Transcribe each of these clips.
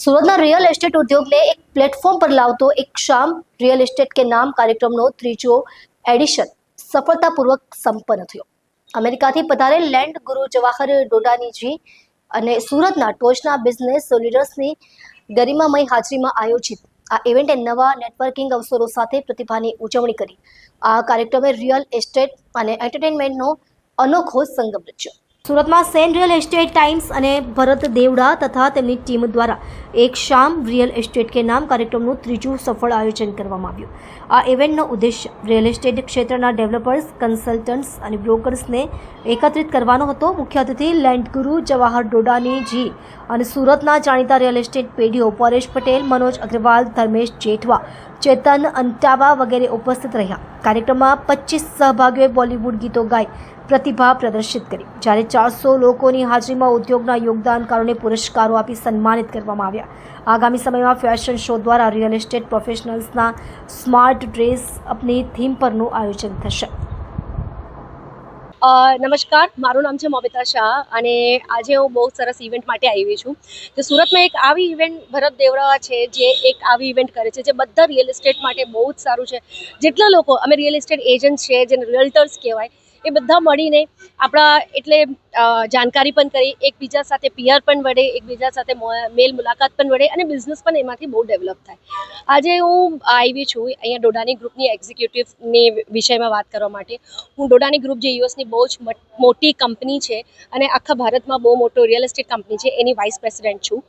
सूरतना real estate उद्योग ने एक प्लेटफॉर्म पर लावतो एक शाम रियल एस्टेट के नाम કાર્યક્રમનો ત્રીજો એડિશન સફળતાપૂર્વક સંપન્ન થયો। અમેરિકાથી પધારેલ લેન્ડ ગુરુ જવાહર ડોડાનીજી અને સુરતના ટોચના બિઝનેસ લીડર્સની ગરિમામય હાજરીમાં આયોજિત આ ઇવેન્ટે નવા નેટવર્કિંગ અવસરો સાથે પ્રતિભાની ઉજવણી કરી। આ કાર્યક્રમે રિયલ એસ્ટેટ અને એન્ટરટેનમેન્ટનો અનોખો સંગમ રચ્યો। સુરતમાં સેન રિયલ એસ્ટેટ ટાइम्स અને ભરત દેવડા તથા તેમની ટીમ દ્વારા એક શામ રિયલ એસ્ટેટ કે નામ કાર્યક્રમનું ત્રીજું સફળ આયોજન કરવામાં આવ્યું। આ ઇવેન્ટનો ઉદ્દેશ્ય રિયલ એસ્ટેટ ક્ષેત્રના ડેવલપર્સ, કન્સલ્ટન્ટ્સ અને બ્રોકર્સને એકત્રિત કરવાનો હતો। મુખ્ય અતિથિ લેન્ડ ગુરુ જવાહર ડોડાનીજી અને સુરતના જાણીતા રિયલ એસ્ટેટ પેઢીઓ પરેશ પટેલ, મનોજ અગ્રવાલ, ધર્મેશ જેઠવા, ચેતન અંટાવા વગેરે ઉપસ્થિત રહ્યા। કાર્યક્રમમાં 25 સહભાગીઓએ બોલિવૂડ ગીતો ગાઈ પ્રતિભા પ્રદર્શિત કરી, જ્યારે 400 લોકોની હાજરીમાં ઉદ્યોગના યોગદાનકારોને પુરસ્કારો આપી સન્માનિત કરવામાં આવ્યા। આગામી સમયમાં ફેશન શો દ્વારા રિયલ એસ્ટેટ પ્રોફેશનલ્સના સ્માર્ટ ડ્રેસ અપની થીમ પરનું આયોજન થશે। નમસ્કાર, મારું નામ છે મોબિતા શાહ અને આજે હું બહુ સરસ ઇવેન્ટ માટે આવી છું। તો સુરતમાં એક આવી ઇવેન્ટ ભરત દેવડા છે જે એક આવી ઇવેન્ટ કરે છે જે બધા રિયલ એસ્ટેટ માટે બહુ જ સારું છે। જેટલા લોકો અમે રિયલ એસ્ટેટ એજન્ટ છે, જેને રિયલ્ટર્સ કહેવાય, એ બધા મળીને આપણા એટલે જાણકારી પણ કરી, એકબીજા સાથે પીઆર પણ વળે, એકબીજા સાથે મેલ મુલાકાત પણ વળે અને બિઝનેસ પણ એમાંથી બહુ ડેવલપ થાય। આજે હું આવી છું અહીંયા ડોડાની ગ્રુપની એક્ઝિક્યુટિવની વિષયમાં વાત કરવા માટે। હું ડોડાની ગ્રુપ જે યુએસની બહુ જ મોટી કંપની છે અને આખા ભારતમાં બહુ મોટો રિયલ એસ્ટેટ કંપની છે, એની વાઇસ પ્રેસિડેન્ટ છું।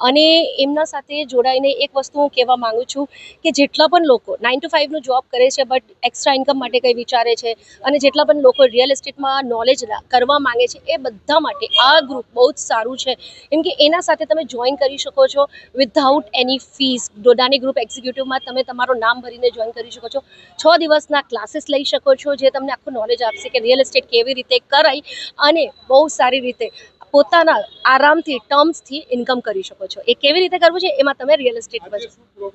અને એમના સાથે જોડાઈને એક વસ્તુ હું કહેવા માગું છું કે જેટલા પણ લોકો 9 to 5નું જોબ કરે છે બટ એક્સ્ટ્રા ઇન્કમ માટે કંઈ વિચારે છે અને જેટલા પણ લોકો રિયલ એસ્ટેટમાં નોલેજ કરવા માંગે છે, એ બધા માટે આ ગ્રુપ બહુ જ સારું છે। કેમ કે એના સાથે તમે જોઈન કરી શકો છો વિધાઉટ એની ફીસ। ડોડાની ગ્રુપ એક્ઝિક્યુટિવમાં તમે તમારું નામ ભરીને જોઈન કરી શકો છો। 6 દિવસના ક્લાસીસ લઈ શકો છો જે તમને આખું નોલેજ આપશે કે રિયલ એસ્ટેટ કેવી રીતે કરાય અને બહુ સારી રીતે પોતાના આરામથી ટર્મ્સથી ઇન્કમ કરી શકો છો। એ કેવી રીતે કરવું છે એમાં તમે રિયલ એસ્ટેટ